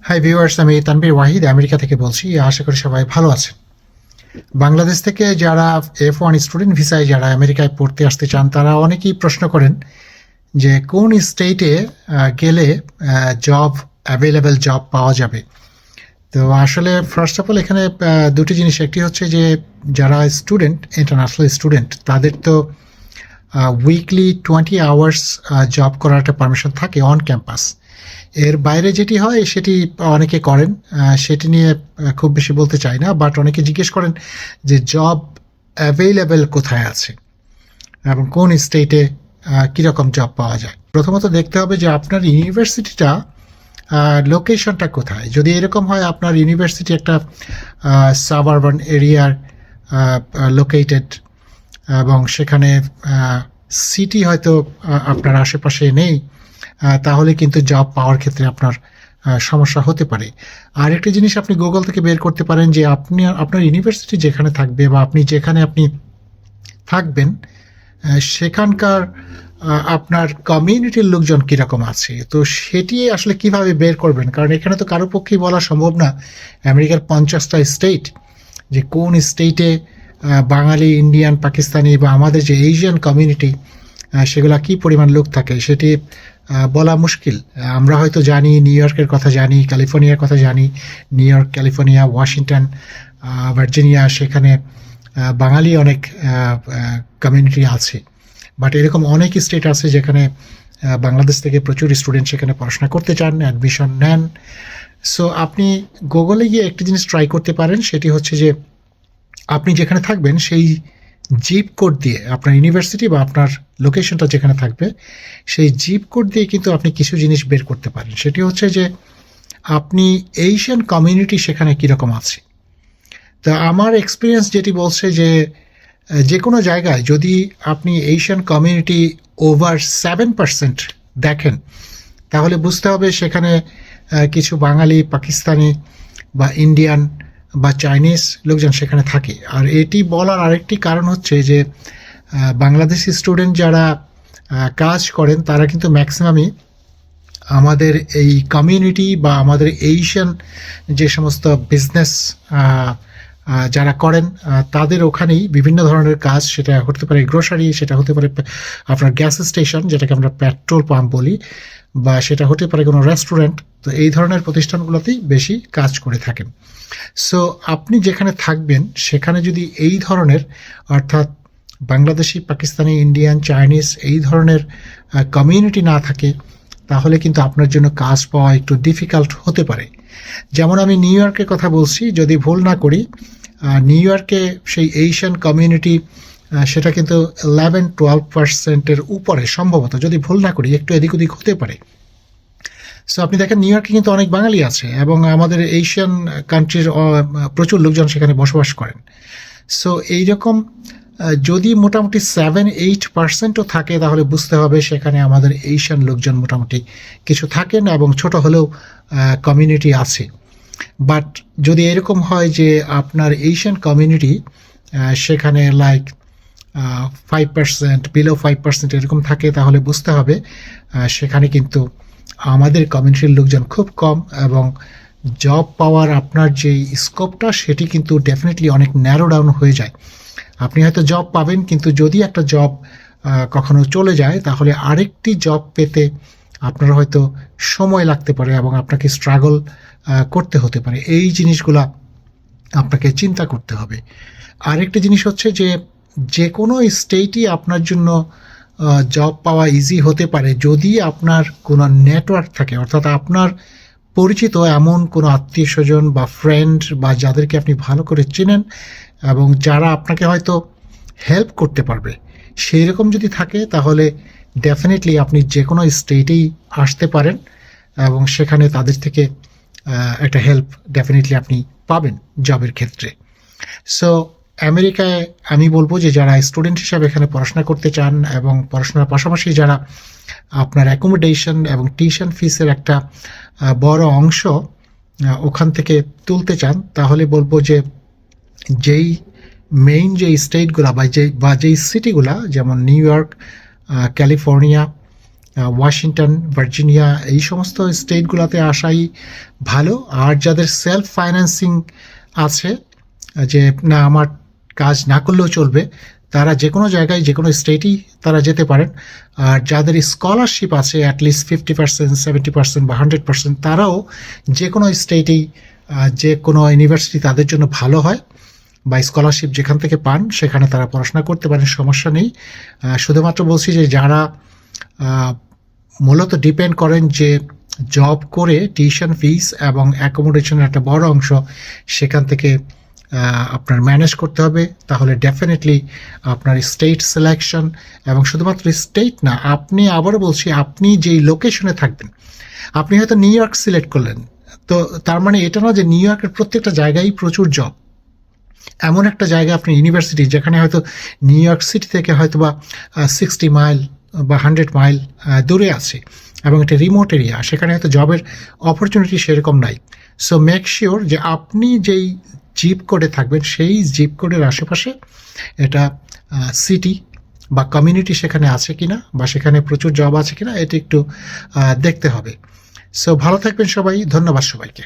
Hi viewers, আমি Tanvir Wahid America থেকে বলছি। আশা করি সবাই ভালো আছেন। বাংলাদেশ থেকে যারা F1 স্টুডেন্ট ভিসায় যারা আমেরিকায় পড়তে আসতে চান তারা অনেকেই প্রশ্ন করেন যে কোন স্টেটে গেলে জব অ্যাভেলেবেল জব পাওয়া যাবে। তো আসলে ফার্স্ট অফ অল এখানে দুটি জিনিস, একটি হচ্ছে যে যারা স্টুডেন্ট, ইন্টারন্যাশনাল স্টুডেন্ট, তাদের তো উইকলি 20 আওয়ার্স জব করার একটা পারমিশন থাকে অন ক্যাম্পাস। এর বাইরে যেটি হয় সেটি অনেকে করেন, সেটি নিয়ে খুব বেশি বলতে চাই না, বাট অনেকে জিজ্ঞেস করেন যে জব অ্যাভেলেবেল কোথায় আছে এবং কোন স্টেটে কীরকম জব পাওয়া যায়। প্রথমত দেখতে হবে যে আপনার ইউনিভার্সিটিটা লোকেশনটা কোথায়। যদি এরকম হয় আপনার ইউনিভার্সিটি একটা সাবারবান এরিয়ার লোকেটেড এবং সেখানে সিটি হয়তো আপনার আশেপাশে নেই, তাহলে কিন্তু জব পাওয়ার ক্ষেত্রে আপনার সমস্যা হতে পারে। আর একটা জিনিস আপনি গুগল থেকে বের করতে পারেন যে আপনি আপনার ইউনিভার্সিটি যেখানে থাকবে বা আপনি যেখানে থাকবেন সেখানকার আপনার কমিউনিটির লোকজন কীরকম আছে। তো সেটি আসলে কিভাবে বের করবেন, কারণ এখানে তো কারো পক্ষেই বলা সম্ভব না আমেরিকার 50টা স্টেট যে কোন স্টেটে বাঙালি, ইন্ডিয়ান, পাকিস্তানি বা আমাদের যে এশিয়ান কমিউনিটি সেগুলা কী পরিমাণ লোক থাকে সেটি বলা মুশকিল। আমরা হয়তো জানি নিউ ইয়র্কের কথা, জানি ক্যালিফোর্নিয়ার কথা, জানি new York, California, Washington, Virginia, সেখানে বাঙালি অনেক কমিউনিটি আছে। বাট এরকম অনেক স্টেট আছে যেখানে বাংলাদেশ থেকে প্রচুর স্টুডেন্ট সেখানে পড়াশোনা করতে চান, অ্যাডমিশন নেন। সো আপনি গুগলে গিয়ে একটি জিনিস ট্রাই করতে পারেন, সেটি হচ্ছে যে আপনি যেখানে থাকবেন সেই জিপ কোড দিয়ে আপনার ইউনিভার্সিটি বা আপনার লোকেশনটা যেখানে থাকবে সেই জিপ কোড দিয়ে কিন্তু আপনি কিছু জিনিস বের করতে পারেন। সেটি হচ্ছে যে আপনি এশিয়ান কমিউনিটি সেখানে কীরকম আছে। তা আমার এক্সপিরিয়েন্স যেটি বলছে যে যে কোনো জায়গায় যদি আপনি এশিয়ান কমিউনিটি ওভার 7% দেখেন তাহলে বুঝতে হবে সেখানে কিছু বাঙালি, পাকিস্তানি বা ইন্ডিয়ান বা চাইনিজ লোকজন সেখানে থাকে। আর এটি বলার আরেকটি কারণ হচ্ছে যে বাংলাদেশি স্টুডেন্ট যারা কাজ করেন তারা কিন্তু ম্যাক্সিমামই আমাদের এই কমিউনিটি বা আমাদের এশিয়ান যে সমস্ত বিজনেস যারা করেন তাদের ওখানেই বিভিন্ন ধরনের কাজ, সেটা হতে পারে গ্রোসারি, সেটা হতে পারে আপনার গ্যাস স্টেশন যেটাকে আমরা পেট্রোল পাম্প বলি, বা সেটা হতে পারে কোনো রেস্টুরেন্ট। তো এই ধরনের প্রতিষ্ঠানগুলোতেই বেশি কাজ করে থাকেন। সো আপনি যেখানে থাকবেন সেখানে যদি এই ধরনের, অর্থাৎ বাংলাদেশি, পাকিস্তানি, ইন্ডিয়ান, চাইনিজ এই ধরনের কমিউনিটি না থাকে তাহলে কিন্তু আপনার জন্য কাজ পাওয়া একটু ডিফিকাল্ট হতে পারে। যেমন আমি নিউ ইয়র্কের কথা বলছি, যদি ভুল না করি নিউ ইয়র্কে সেই এশিয়ান কমিউনিটি সেটা কিন্তু 11-12%-এর উপরে সম্ভবত, যদি ভুল না করি, একটু এদিক ওদিক হতে পারে। সো আপনি দেখেন নিউ ইয়র্কে কিন্তু অনেক বাঙালি আছে এবং আমাদের এশিয়ান কান্ট্রির প্রচুর লোকজন সেখানে বসবাস করেন। সো এইরকম যদি মোটামুটি 7-8%ও থাকে তাহলে বুঝতে হবে সেখানে আমাদের এশিয়ান লোকজন মোটামুটি কিছু থাকেন এবং ছোট হলেও কমিউনিটি আছে। বাট যদি এরকম হয় যে আপনার এশিয়ান কমিউনিটি সেখানে লাইক 5%, বিলো 5% এরকম থাকে তাহলে বুঝতে হবে সেখানে কিন্তু আমাদের কমিউনিটির লোকজন খুব কম এবং জব পাওয়ার আপনার যেই স্কোপটা সেটি কিন্তু ডেফিনেটলি অনেক ন্যারো ডাউন হয়ে যায়। আপনি হয়তো জব পাবেন, কিন্তু যদি একটা জব কখনো চলে যায় তাহলে আরেকটি জব পেতে আপনার হয়তো সময় লাগতে পারে এবং আপনাকে স্ট্রাগল করতে হতে পারে। এই জিনিসগুলা আপনাকে চিন্তা করতে হবে। আরেকটি জিনিস হচ্ছে যে যে কোনো স্টেটই আপনার জন্য জব পাওয়া ইজি হতে পারে যদি আপনার কোনো নেটওয়ার্ক থাকে, অর্থাৎ আপনার পরিচিত এমন কোনো আত্মীয় স্বজন বা ফ্রেন্ড বা যাদেরকে আপনি ভালো করে চেনেন এবং যারা আপনাকে হয়তো হেল্প করতে পারবে, সেই রকম যদি থাকে তাহলে ডেফিনেটলি আপনি যে কোনো স্টেটেই আসতে পারেন এবং সেখানে তাদের থেকে একটা হেল্প ডেফিনেটলি আপনি পাবেন জবের ক্ষেত্রে। সো আমেরিকায় আমি বলবো যে যারা স্টুডেন্ট হিসাবে এখানে পড়াশোনা করতে চান এবং পড়াশোনার পাশাপাশি যারা আপনার অ্যাকোমোডেশন এবং টিউশন ফিসের একটা বড় অংশ ওখান থেকে তুলতে চান, তাহলে বলবো যে যেই মেইন যেই স্টেটগুলো বা যেই সিটিগুলা, যেমন new York, California, Washington, Virginia এই সমস্ত স্টেটগুলোতে আসাই ভালো। আর যাদের সেলফ ফাইন্যান্সিং আছে, যে না আমার কাজ না করলেও চলবে, তারা যে কোনো জায়গায় যে কোনো স্টেটেই তারা যেতে পারেন। আর যাদের স্কলারশিপ আছে অ্যাটলিস্ট 50%, 70% বা 100%, তারাও যে কোনো স্টেটেই যে কোনো ইউনিভার্সিটি তাদের জন্য ভালো হয়, বা স্কলারশিপ যেখান থেকে পান সেখানে তারা পড়াশোনা করতে পারেন, সমস্যা নেই। শুধুমাত্র বলছি যে যারা মূলত ডিপেন্ড করেন যে জব করে টিউশন ফিস এবং অ্যাকোমোডেশনের একটা বড় অংশ সেখান থেকে আপনার ম্যানেজ করতে হবে, তাহলে ডেফিনেটলি আপনার স্টেট সিলেকশন, এবং শুধুমাত্র স্টেট না, আপনি আবারও বলছি আপনি যেই লোকেশনে থাকবেন, আপনি হয়তো নিউ ইয়র্ক সিলেক্ট করলেন, তো তার মানে এটা না যে নিউ ইয়র্কের প্রত্যেকটা জায়গায় প্রচুর জব। এমন একটা জায়গা আপনি ইউনিভার্সিটি যেখানে হয়তো নিউ ইয়র্ক সিটি থেকে হয়তো বা 60 মাইল বা 100 মাইল দূরে আছে, এবং একটা রিমোট এরিয়া, সেখানে হয়তো জবের অপরচুনিটি সেরকম নাই। সো মেক শিওর যে আপনি যেই জিপ কোডে থাকবেন সেই জিপ কোডের আশেপাশে এটা সিটি বা কমিউনিটি সেখানে আছে কিনা, বা সেখানে প্রচুর জব আছে কিনা, এটা একটু দেখতে হবে। সো ভালো থাকবেন সবাই, ধন্যবাদ সবাইকে।